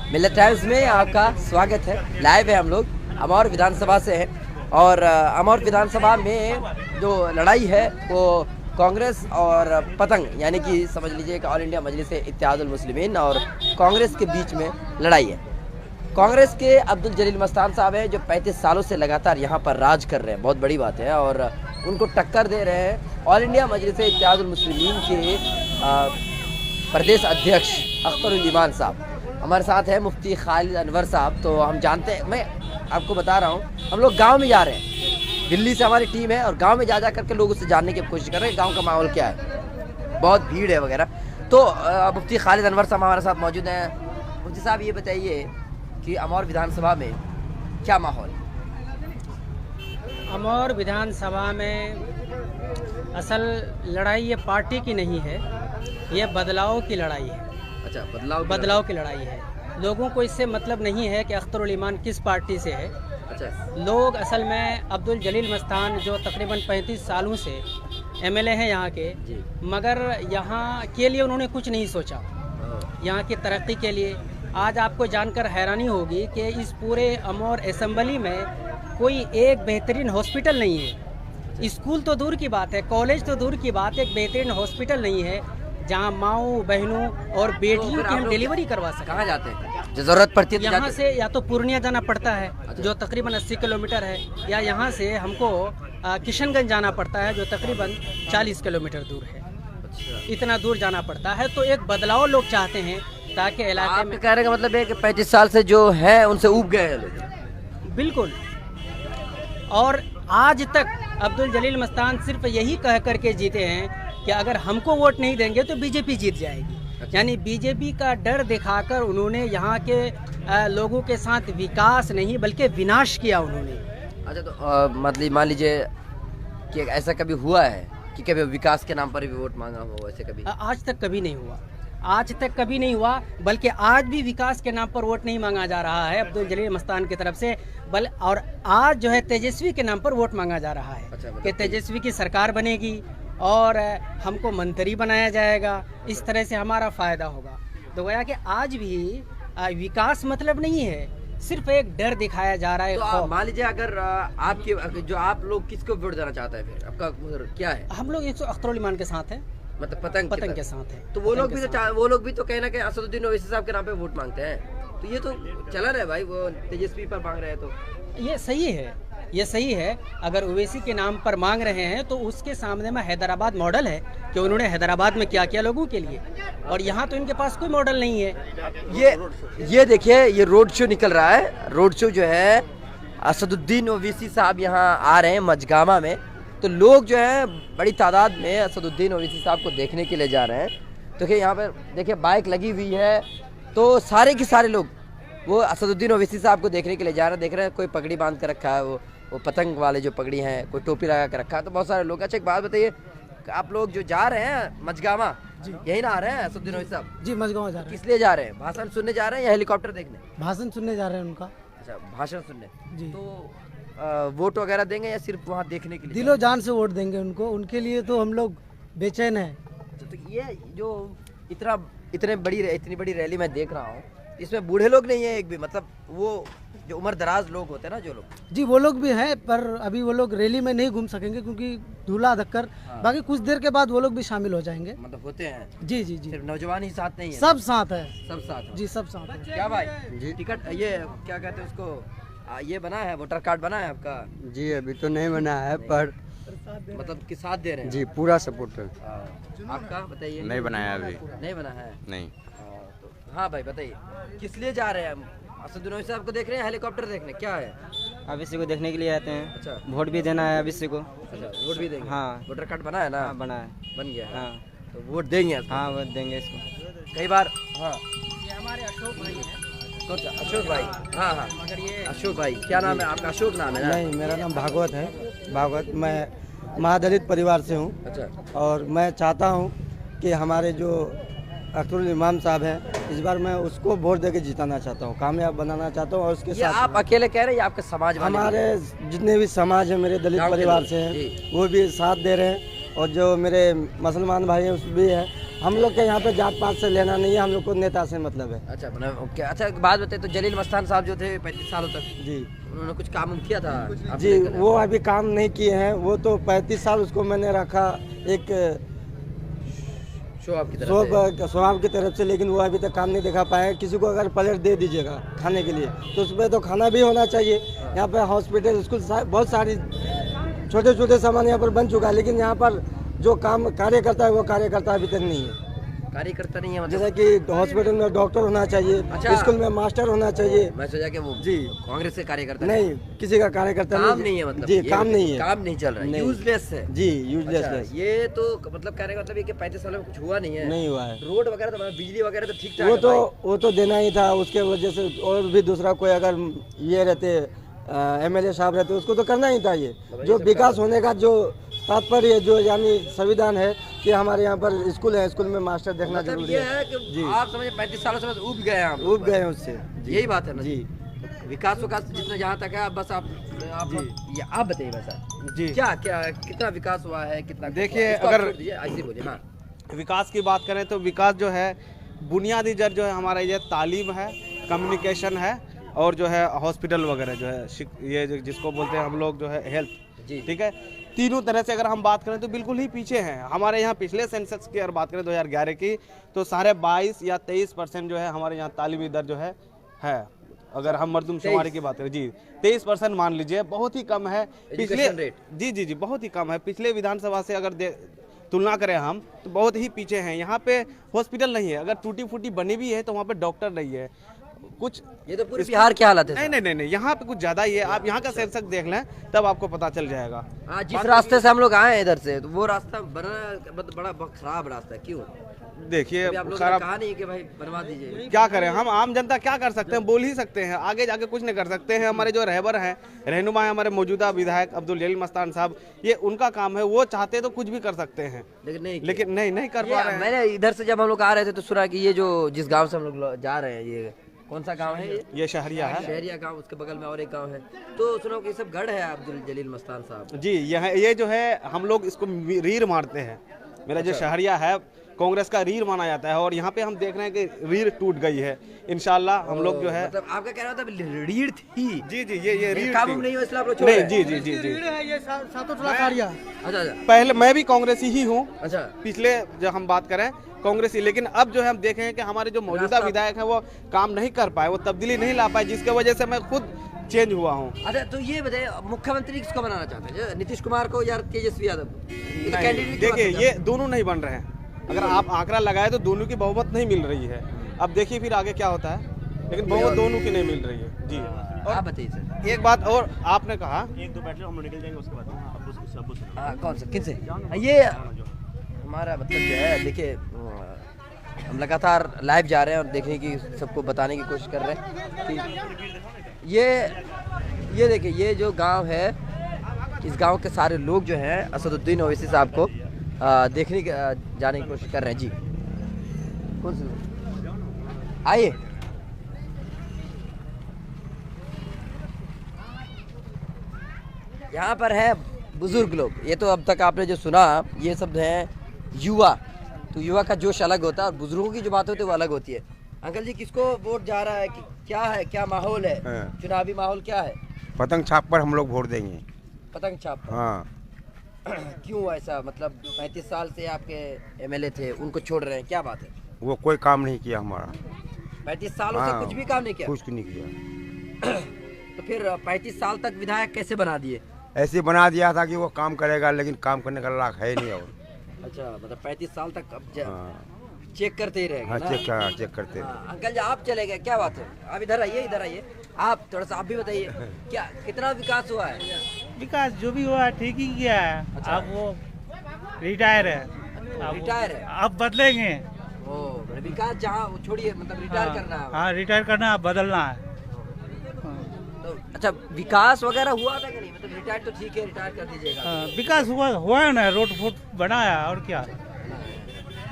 मिलत टाइम्स में आपका स्वागत है। लाइव है हम लोग अमौर विधानसभा से हैं और अमौर विधानसभा में जो लड़ाई है वो कांग्रेस और पतंग यानी कि समझ लीजिए कि ऑल इंडिया मजलिस इत्तेहादुल मुस्लिमीन और कांग्रेस के बीच में लड़ाई है। कांग्रेस के अब्दुल जलील मस्तान साहब हैं जो 35 सालों से लगातार यहाँ पर राज कर रहे हैं, बहुत बड़ी बात है, और उनको टक्कर दे रहे हैं ऑल इंडिया मजलिस इत्तेहादुल मुस्लिमीन के प्रदेश अध्यक्ष अख्तरुल ईमान साहब। हमारे साथ है मुफ्ती खालिद अनवर साहब। तो हम जानते हैं, मैं आपको बता रहा हूँ, हम लोग गांव में जा रहे हैं, दिल्ली से हमारी टीम है और गांव में जा करके लोगों से जानने की कोशिश कर रहे हैं गांव का माहौल क्या है, बहुत भीड़ है वगैरह। तो मुफ्ती खालिद अनवर साहब हमारे साथ मौजूद हैं। मुफ्ती साहब ये बताइए कि अमौर विधानसभा में क्या माहौल है? अमौर विधानसभा में असल लड़ाई ये पार्टी की नहीं है, ये बदलाव की लड़ाई है। अच्छा, बदलाव की लड़ाई है। लोगों को इससे मतलब नहीं है कि अख्तरुल ईमान किस पार्टी से है। अच्छा, लोग असल में अब्दुल जलील मस्तान जो तकरीबन 35 सालों से एमएलए हैं यहाँ के, मगर यहाँ के लिए उन्होंने कुछ नहीं सोचा, यहाँ की तरक्की के लिए। आज आपको जानकर हैरानी होगी कि इस पूरे अमौर असेंबली में कोई एक बेहतरीन हॉस्पिटल नहीं है। स्कूल तो दूर की बात है, कॉलेज तो दूर की बात है, एक बेहतरीन हॉस्पिटल नहीं है जहाँ माओ बहनों और बेटियों की हम डिलीवरी करवा सकें। कहाँ जाते हैं जो जरूरत पड़ती है? यहाँ से या तो पूर्णिया जाना पड़ता है जो तकरीबन 80 किलोमीटर है, या यहाँ से हमको किशनगंज जाना पड़ता है जो तकरीबन 40 किलोमीटर दूर है। इतना दूर जाना पड़ता है। तो एक बदलाव लोग चाहते हैं ताकि इलाके में। कहने का मतलब है कि 35 साल से जो है उनसे ऊब गए हैं लोग। बिल्कुल। और आज तक अब्दुल जलील मस्तान सिर्फ यही कह करके जीते हैं कि अगर हमको वोट नहीं देंगे तो बीजेपी जीत जाएगी। यानी बीजेपी का डर दिखाकर उन्होंने यहाँ के लोगों के साथ विकास नहीं बल्कि विनाश किया उन्होंने। अच्छा, तो मतलब मान लीजिए कि ऐसा कभी हुआ है कि कभी विकास के नाम पर भी वोट मांगा हो? ऐसे कभी आज तक कभी नहीं हुआ, आज तक कभी नहीं हुआ। बल्कि आज भी विकास के नाम पर वोट नहीं मांगा जा रहा है अब्दुल जलील मस्तान की तरफ से, और आज जो है तेजस्वी के नाम पर वोट मांगा जा रहा है। अच्छा, कि तेजस्वी की सरकार बनेगी और हमको मंत्री बनाया जाएगा, इस तरह से हमारा फ़ायदा होगा। तो गोया कि आज भी विकास मतलब नहीं है, सिर्फ एक डर दिखाया जा रहा है। तो मान लीजिए अगर आपके जो आप लोग किसको वोट देना चाहते हैं, फिर आपका क्या है? हम लोग अख्तरुल ईमान के साथ हैं, मतलब पतंग के साथ है। तो वो लोग भी तो कहीं ना कहीं असदुद्दीन ओवैसी साहब के नाम पे वोट मांगते हैं। तो ये तो चला रहा है भाई, वो तेजस्वी पर मांग रहे हैं, तो ये सही है, ये सही है। अगर ओवैसी के नाम पर मांग रहे हैं तो उसके सामने में हैदराबाद मॉडल है कि उन्होंने हैदराबाद में क्या किया लोगों के लिए, और यहाँ तो इनके पास कोई मॉडल नहीं है। ये देखिए, ये रोड शो निकल रहा है। रोड शो जो है असदुद्दीन ओवैसी साहब यहाँ आ रहे हैं मझगामा में। तो लोग जो है बड़ी तादाद में असदुद्दीन ओवैसी साहब को देखने के लिए जा रहे हैं। देखिए यहाँ पर देखिए बाइक लगी हुई है, तो सारे के सारे लोग वो असदुद्दीन ओवैसी साहब को देखने के लिए जा रहे हैं। देख रहे हैं कोई पगड़ी बांध कर रखा है, वो पतंग वाले जो पगड़ी हैं, कोई टोपी लगा कर रखा है, तो बहुत सारे लोग। अच्छा, एक बात बताइए, आप लोग जो जा रहे हैं मझगामा, यही ना आ रहे हैं असदुद्दीन ओवैसी साहब? जी, मझगामा जा रहे हैं। किस लिए जा रहे हैं? भाषण सुनने जा रहे हैं या हेलीकॉप्टर देखने? भाषण सुनने जा रहे हैं उनका। अच्छा, भाषण सुनने जी। तो वोट वगैरह देंगे या सिर्फ वहाँ देखने के लिए? दिलो जान से वोट देंगे उनको, उनके लिए तो हम लोग बेचैन हैं। तो ये जो इतनी बड़ी रैली मैं देख रहा हूँ, इसमें बूढ़े लोग नहीं है एक भी, मतलब वो जो उम्र दराज लोग होते हैं ना, जो लोग। जी, वो लोग भी हैं, पर अभी वो लोग रैली में नहीं घूम सकेंगे क्योंकि धूला धक्कर। बाकी कुछ देर के बाद वो लोग भी शामिल हो जाएंगे। मतलब होते हैं? जी जी जी, सिर्फ नौजवान ही साथ नहीं है? सब साथ है, सब साथ है। जी, सब साथ है। क्या भाई जी, टिकट ये क्या कहते हैं उसको, ये बना है, वोटर कार्ड बना है आपका? जी, अभी तो नहीं बना है, पर मतलब कि साथ दे रहे हैं? जी, पूरा सपोर्ट है। आपका बताइए। नहीं बनाया अभी। नहीं बना है? नहीं। तो हाँ भाई बताइए, किस लिए जा रहे हैं? असदुद्दीन ओवैसी साहब को देख रहे हैं, हेलीकॉप्टर देखने, क्या है? अभिषेक को देखने के लिए आते हैं। अच्छा, वोट भी देना है अभिषेक को। अच्छा, वोट भी देंगे? हाँ। वोटर कार्ड बना है ना? हाँ, बना है। बन गया है? हाँ। तो वोट देंगे? हाँ, वोट देंगे इसको कई बार। हाँ, ये हमारे अशोक भाई हैं। कौन सा? अशोक भाई? हाँ हाँ, मगर ये अशोक भाई। क्या नाम है आपका? अशोक नाम है ना? नहीं, मेरा नाम भागवत है। भागवत, मैं महादलित परिवार से हूँ। अच्छा, और मैं चाहता हूँ कि हमारे जो अख्तरुल इमाम साहब हैं, इस बार मैं उसको वोट देके जिताना चाहता हूँ, कामयाब बनाना चाहता हूँ। और उसके ये साथ आप अकेले कह रहे हैं या आपके समाज वाले? हमारे जितने भी समाज है, मेरे दलित गाँव के परिवार लोग, से हैं, जी। वो भी साथ दे रहे हैं। और जो मेरे मुसलमान भाई हैं उस भी है, हम लोग के यहाँ पे जात पात से लेना नहीं है, हम लोग को नेता से मतलब है। अच्छा मतलब ओके। अच्छा एक बात बताइए, तो जलील मस्तान साहब जो थे 35 सालों तक, जी उन्होंने कुछ काम किया था आपको जी, लेकर? वो अभी काम नहीं किए हैं। वो तो 35 साल उसको मैंने रखा एक शो आपकी तरफ से। स्वभाव की तरफ से, लेकिन वो अभी तक काम नहीं दिखा पाए। किसी को अगर प्लेट दे दीजिएगा खाने के लिए तो उसमें तो खाना भी होना चाहिए। यहाँ पे हॉस्पिटल, स्कूल, बहुत सारी छोटे छोटे सामान यहाँ पर बन चुका है, लेकिन यहाँ पर जो काम कार्य करता है वो कार्यकर्ता अभी तक नहीं है। कार्यकर्ता नहीं है मतलब? जैसे कि हॉस्पिटल में डॉक्टर होना चाहिए, अच्छा। स्कूल में मास्टर होना चाहिए। मैं सोचा कि वो जी कांग्रेस के कार्यकर्ता नहीं, किसी का कार्यकर्ता काम नहीं है मतलब? जी, ये काम नहीं है, काम नहीं चल रहा है, नहीं। यूजलेस है जी, यूजलेस अच्छा, ये तो मतलब कहने का मतलब ये कि 35 सालों में कुछ हुआ नहीं है? नहीं हुआ है। रोड वगैरह तो मतलब बिजली वगैरह तो ठीक ठाक वो तो देना ही था, उसके वजह से। और भी दूसरा कोई अगर ये रहते एमएलए साहब रहते, उसको तो करना ही था। ये जो विकास होने का जो तात्पर्य, जो यानी संविधान है कि हमारे यहाँ पर स्कूल है, स्कूल में मास्टर देखना मतलब जरूरी ये है। है कि आप समझे 35 सालों से बस उब गए हैं आप, उब गए हैं उससे। यही बात है ना जी विकास जितना जहाँ तक है बस आप ये आप बताइए बस आप। जी क्या क्या कितना विकास हुआ है, कितना? देखिए, इसको आप अगर- छोड़ दीजिए, ऐसे ही बोलिए। हाँ विकास की बात करें तो विकास जो है बुनियादी जड़ जो है हमारा ये तालीम है, कम्युनिकेशन है और जो है हॉस्पिटल वगैरह जो है ये जिसको बोलते हैं हम लोग जो है हेल्थ। जी। ठीक है, तीनों तरह से अगर हम बात करें तो बिल्कुल ही पीछे हैं। हमारे यहाँ पिछले सेंसस की अगर बात करें 2011 की तो 22.5 या 23% जो है हमारे यहाँ तालीमी दर जो है। अगर हम मर्दमशुमारी की बात करें जी 23% मान लीजिए, बहुत ही कम है पिछले। Education rate। जी जी जी, बहुत ही कम है। पिछले विधानसभा से अगर तुलना करें हम तो बहुत ही पीछे हैं। यहाँ पे हॉस्पिटल नहीं है, अगर टूटी फूटी बनी भी है तो वहाँ पे डॉक्टर नहीं है। कुछ ये तो पूरे बिहार की हालत है नहीं नहीं नहीं नहीं, यहाँ पे कुछ ज्यादा ही है। आप यहाँ का सेंसस देख लें तब आपको पता चल जाएगा। हाँ, जिस रास्ते से हम लोग आए हैं इधर से, तो वो रास्ता बड़ा खराब रास्ता है। क्यों? देखिए अभी आप लोगों ने खराब कहा नहीं कि भाई बनवा दीजिए। क्या करें हम, आम जनता क्या कर सकते हैं? बोल ही सकते हैं, आगे जाके कुछ नहीं कर सकते हैं। हमारे जो रहबर हैं, रहनुमा है, हमारे मौजूदा विधायक अब्दुल जलील मस्तान साहब, ये उनका काम है। वो चाहते तो कुछ भी कर सकते हैं, लेकिन नहीं कर पा रहे हैं। मैंने इधर से जब हम लोग आ रहे थे तो सुना कि ये जो जिस गांव से हम लोग जा रहे हैं, ये कौन सा गांव है? ये शहरिया है, शहरिया गांव, उसके बगल में और एक गांव है। तो सुनो कि ये सब गढ़ है अब्दुल जलील मस्तान साहब। जी। ये जो है हम लोग इसको रीर मारते हैं। मेरा जो शहरिया है कांग्रेस का रीर माना जाता है और यहाँ पे हम देख रहे हैं कि रीर टूट गई है। इंशाल्लाह हम लोग जो है मतलब आपका कहना था रीढ़ थी? जी जी, ये रीर काबू थी। नहीं हो इसलिए आप लोग छोड़ नहीं, रहे हैं? जी जी जी जी। अच्छा अच्छा पहले मैं भी कांग्रेसी ही हूँ, अच्छा। पिछले जब हम बात करें कांग्रेसी, लेकिन अब जो है हम देखें कि हमारे जो मौजूदा विधायक हैं वो काम नहीं कर पाए, वो तब्दीली नहीं ला पाए, जिसके वजह से मैं खुद चेंज हुआ हूँ। अच्छा, तो ये बताइए मुख्यमंत्री किसको बनाना चाहते हैं, नीतीश कुमार को या तेजस्वी यादव को? ये तो कैंडिडेट की बात देखिए, है। ये दोनों नहीं बन रहे हैं। अगर आप आंकड़ा लगाए तो दोनों की बहुमत नहीं मिल रही है। अब देखिए फिर आगे क्या होता है, लेकिन बहुमत दोनों की नहीं मिल रही है जी। आप बताइए सर। एक बात और आपने कहा, एक दो बैठ लो, हम लोग निकल जाएंगे उसके बाद। हाँ, कौन सा, किन से? ये हमारा मतलब जो है, देखिए हम लगातार लाइव जा रहे हैं और देखने की, सबको बताने की कोशिश कर रहे हैं कि ये देखिए, ये जो गांव है, इस गांव के सारे लोग जो हैं असदुद्दीन ओवैसी साहब को देखने की जाने की कोशिश कर रहे हैं जी। कौन से? आइए। यहाँ पर है बुजुर्ग लोग। ये तो अब तक आपने जो सुना, ये सब हैं युवा। तो युवा का जोश अलग होता है और बुजुर्गों की जो बात होती है वो अलग होती है। अंकल जी, किसको वोट जा रहा है, क्या है, क्या माहौल है? चुनावी माहौल क्या है? पतंग छाप पर हम लोग वोट देंगे। पतंग छाप? हाँ। क्यों ऐसा? मतलब 35 साल से आपके एमएलए थे, उनको छोड़ रहे हैं, क्या बात है? वो कोई काम नहीं किया हमारा। 35 सालों से कुछ भी काम नहीं किया? कुछ नहीं किया। तो फिर 35 साल तक विधायक कैसे बना दिए? ऐसे बना दिया था कि वो काम करेगा, लेकिन काम करने का लायक है नहीं। और अच्छा, मतलब 35 साल तक अब हाँ, चेक करते ही रहेंगे हाँ, ना? चेक करते। हाँ, अंकल जी आप चले गए, क्या बात है? आप इधर आइए, आप थोड़ा सा आप भी बताइए, क्या कितना विकास हुआ है? विकास जो भी हुआ ठीक ही किया है। अच्छा। अब वो रिटायर है, रिटायर है? अब बदलेंगे। ओ, विकास जहाँ छोड़िए, मतलब रिटायर करना है। हाँ, रिटायर करना है, बदलना है। तो अच्छा, विकास वगैरह हुआ था कि नहीं? मतलब रिटायर तो ठीक है, रिटायर कर दीजिएगा। विकास हुआ है ना, रोड फूट बनाया और क्या।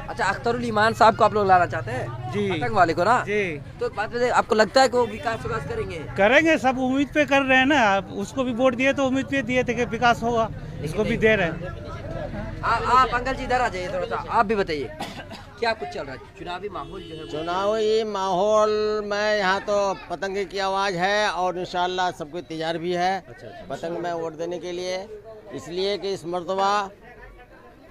अच्छा, अख्तरुल ईमान साहब को आप लोग लाना चाहते हैं? जी। पतंग वाले को ना? जी। तो बात बताइए, आपको लगता है कि वो विकास करेंगे? करेंगे, सब उम्मीद पे कर रहे हैं ना। उसको भी वोट दिए तो उम्मीद पे दिए थे कि विकास होगा, इसको भी दे रहे हैं। आप अंकल जी इधर आ जाइए थोड़ा सा, आप भी बताइए क्या कुछ चल रहा है चुनावी माहौल जो है चुनावी माहौल में यहाँ तो पतंग की आवाज़ है और इंशाल्लाह सबको तैयार भी है पतंग में वोट देने के लिए, इसलिए कि इस मर्तबा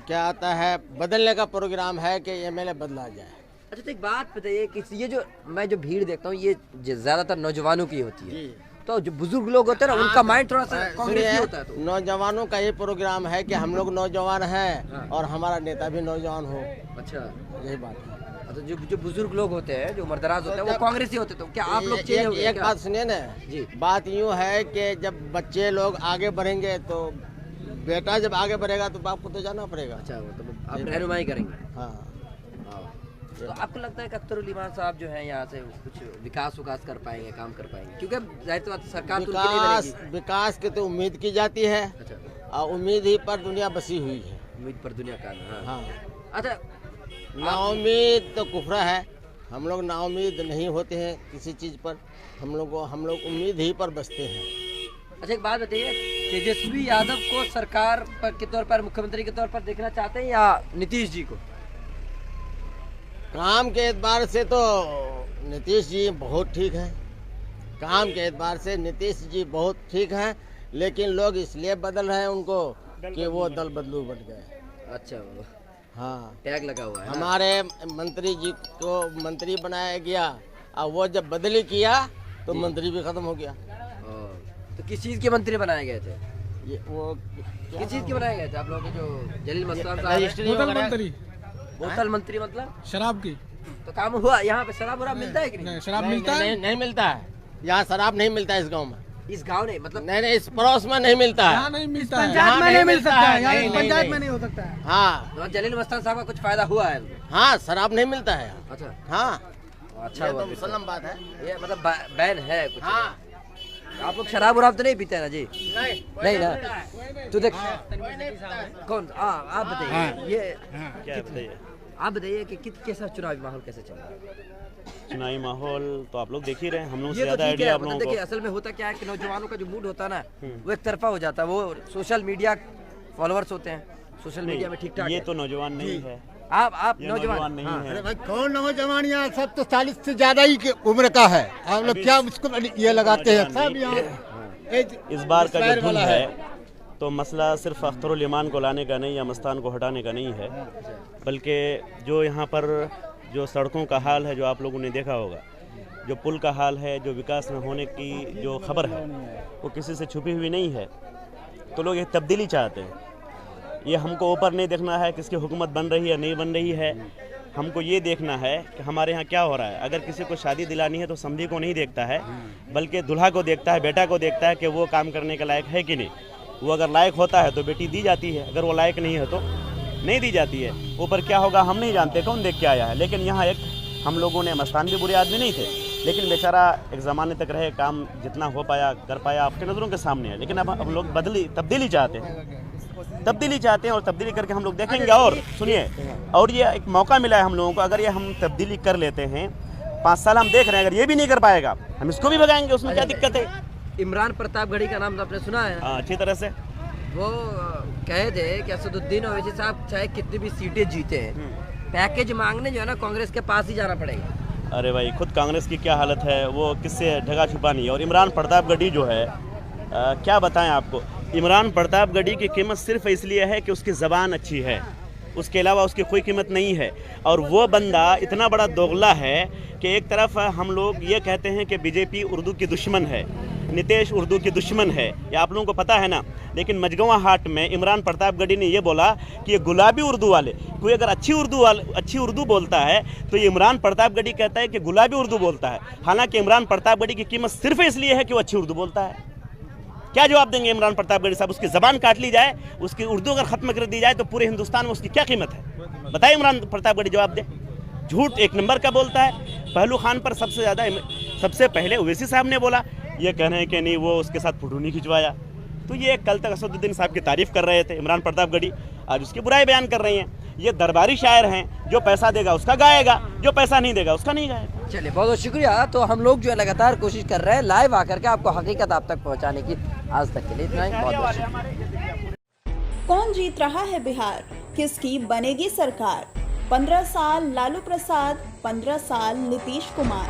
क्या आता है बदलने का प्रोग्राम है कि एमएलए बदला जाए। अच्छा तो एक बात बताइए कि ये जो मैं जो भीड़ देखता हूँ ये ज्यादातर नौजवानों की होती है, तो जो बुजुर्ग लोग होते हैं ना उनका माइंड थोड़ा सा कांग्रेसी होता है। तो नौजवानों का ये प्रोग्राम है कि हम लोग नौजवान हैं और हमारा नेता भी नौजवान हो। अच्छा यही बात है। तो जो बुजुर्ग लोग होते हैं जो मर्दराज होते हैं वो कांग्रेसी होते हैं, तो क्या आप लोग चेंज हो गए? एक बात सुनिए ना जी, बात यूँ है कि जब बच्चे लोग आगे बढ़ेंगे तो बेटा जब आगे बढ़ेगा तो बाप को तो जाना पड़ेगा। अच्छा तो आप रहनुमाई करेंगे। हाँ तो आपको लगता है कि अख्तरुल ईमान साहब जो है यहाँ से कुछ विकास कर पाएंगे, काम कर पाएंगे? क्योंकि जाहिर सी बात है सरकार तो उनकी नहीं बनेगी। विकास की तो उम्मीद की जाती है अच्छा, और उम्मीद ही पर दुनिया बसी हुई है। उम्मीद पर दुनिया का हाँ। हाँ अच्छा नाउम्मीद तो कुफरा है, हम लोग नाउम्मीद नहीं होते हैं किसी चीज़ पर, हम लोग उम्मीद ही पर बसते हैं। अच्छा एक बात बताइए, तेजस्वी यादव को सरकार पर के तौर पर मुख्यमंत्री के तौर पर देखना चाहते हैं या नीतीश जी को? काम के एतबार से तो नीतीश जी बहुत ठीक है, काम के एतबार से नीतीश जी बहुत ठीक हैं, लेकिन लोग इसलिए बदल रहे हैं उनको कि वो दल बदलू बन गए। अच्छा हाँ टैग लगा हुआ है ना? हमारे मंत्री जी को मंत्री बनाया गया और वो जब बदली किया तो मंत्री भी खत्म हो गया। तो किस चीज के मंत्री बनाए गए थे? ये वो किस चीज के बनाए गए थे आप लोगों के जो जलील मस्तान बोतल मंत्री मतलब शराब की तो काम हुआ? यहाँ पे शराब वराब मिलता है कि नहीं? शराब मिलता है? नहीं मिलता है, यहाँ शराब नहीं मिलता है इस गांव में। इस गांव नहीं मतलब नहीं इस पड़ोस में नहीं मिलता है, नहीं मिलता है, पंचायत में नहीं मिल सकता है, पंचायत में नहीं हो सकता है। हाँ तो जलील मस्तान साहब का कुछ फायदा हुआ है? हाँ शराब नहीं मिलता है। अच्छा हाँ अच्छा ये हुआ तो मुसलम बात है। ये मतलब बैन है कुछ? हाँ आप लोग शराब वराब तो नहीं पीते हैं ना जी? नहीं ना? तो देख कौन आप बताइए ये क्या बताइए? आप बताइए कि कैसा चुनावी माहौल कैसे चल रहा है? चुनावी माहौल तो आप लोग देख ही रहे हैं, हम लोग से ये तो ज्यादा ठीक आइडिया है, आप मतलब लोगों देखिए को। असल में होता क्या है कि नौजवानों का जो मूड होता है ना वो एक तरफा हो जाता है, वो सोशल मीडिया फॉलोअर्स होते हैं, सोशल मीडिया में ठीक ठाक ये है। तो नौजवान नहीं है, आप ये नौजवान नहीं हाँ। है। भाई कौन नौजवान यहाँ सब तो 40 से ज्यादा ही की उम्र का है, हम लोग क्या उसको ये लगाते हैं सब यहाँ। इस बार का जो धुन है तो मसला सिर्फ अख्तरुल ईमान को लाने का नहीं या मस्तान को हटाने का नहीं है, बल्कि जो यहाँ पर जो सड़कों का हाल है जो आप लोगों ने देखा होगा, जो पुल का हाल है, जो विकास न होने की जो खबर है वो किसी से छुपी हुई नहीं है। तो लोग ये तब्दीली चाहते हैं, ये हमको ऊपर नहीं देखना है किसकी हुकूमत बन रही है नहीं बन रही है, हमको ये देखना है कि हमारे यहाँ क्या हो रहा है। अगर किसी को शादी दिलानी है तो समधी को नहीं देखता है, बल्कि दूल्हा को देखता है, बेटा को देखता है कि वो काम करने के लायक है कि नहीं। वो अगर लायक होता है तो बेटी दी जाती है, अगर वो लायक नहीं है तो नहीं दी जाती है। ऊपर क्या होगा हम नहीं जानते, कौन देख के आया है। लेकिन यहाँ एक हम लोगों ने, मस्तान भी बुरे आदमी नहीं थे, लेकिन बेचारा एक ज़माने तक रहे, काम जितना हो पाया कर पाया, आपके नज़रों के सामने है। लेकिन अब हम लोग तब्दीली चाहते हैं, तब्दीली चाहते हैं और तब्दीली करके हम लोग देखेंगे। और सुनिए, और ये एक मौका मिला है हम लोगों को, अगर ये हम तब्दीली कर लेते हैं, 5 साल हम देख रहे हैं, अगर ये भी नहीं कर पाएगा हम इसको भी भगाएंगे, उसमें क्या दिक्कत है। इमरान प्रतापगढ़ी का नाम तो आपने सुना है? हाँ अच्छी तरह से। वो कहे थे कि असदुद्दीन ओवैसी साहब चाहे कितनी भी सीटें जीते हैं, पैकेज मांगने जो है ना कांग्रेस के पास ही जाना पड़ेगा। अरे भाई खुद कांग्रेस की क्या हालत है, वो किससे ढका छुपा नहीं है। और इमरान प्रतापगढ़ी जो है क्या बताएं आपको, इमरान प्रतापगढ़ी की कीमत सिर्फ इसलिए है कि उसकी ज़बान अच्छी है, उसके अलावा उसकी कोई कीमत नहीं है। और वो बंदा इतना बड़ा दोगला है कि एक तरफ हम लोग ये कहते हैं कि बीजेपी उर्दू की दुश्मन है, नीतीश उर्दू की दुश्मन है, ये आप लोगों को पता है ना। लेकिन मजगवा हाट में इमरान प्रतापगढ़ी ने ये बोला कि ये गुलाबी उर्दू वाले, कोई अगर अच्छी उर्दू बोलता है तो ये इमरान प्रतापगढ़ी कहता है कि गुलाबी उर्दू बोलता है। हालांकि इमरान प्रतापगढ़ी की कीमत सिर्फ इसलिए है कि वो अच्छी उर्दू बोलता है। क्या जवाब देंगे इमरान प्रतापगढ़ी साहब? उसकी ज़बान काट ली जाए, उसकी उर्दू अगर ख़त्म कर दी जाए तो पूरे हिंदुस्तान में उसकी क्या कीमत है? बताइए इमरान प्रतापगढ़ी जवाब दे। झूठ एक नंबर का बोलता है। पहलू खान पर सबसे पहले ओवैसी साहब ने बोला, ये कह रहे हैं कि नहीं वो उसके साथ फोटो नहीं खिंचवाया। तो ये कल तक असदुद्दीन साहब की तारीफ़ कर रहे थे इमरान प्रतापगढ़ी, आज उसकी बुराई बयान कर रही हैं। ये दरबारी शायर हैं, जो पैसा देगा उसका गाएगा, जो पैसा नहीं देगा उसका नहीं गाएगा। चलिए बहुत बहुत शुक्रिया। तो हम लोग जो है लगातार कोशिश कर रहे हैं लाइव आकर के आपको हकीकत आप तक पहुंचाने की। आज तक के लिए इतना ही, बहुत बहुत शुक्रिया। कौन जीत रहा है बिहार, किसकी बनेगी सरकार? 15 साल लालू प्रसाद, 15 साल नीतीश कुमार।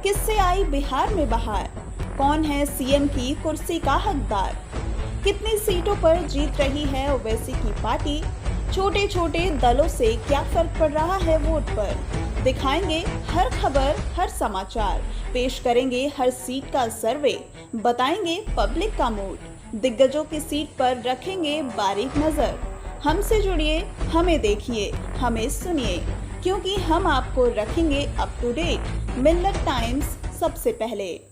किससे आई बिहार में बहार? कौन है सीएम की कुर्सी का हकदार? कितनी सीटों पर जीत रही है ओवैसी की पार्टी? छोटे छोटे दलों से क्या फर्क पड़ रहा है वोट पर? दिखाएंगे हर खबर, हर समाचार, पेश करेंगे हर सीट का सर्वे, बताएंगे पब्लिक का मूड, दिग्गजों की सीट पर रखेंगे बारीक नजर। हमसे जुड़िए, हमें देखिए, हमें सुनिए, क्योंकि हम आपको रखेंगे up to date. Millat times सबसे पहले।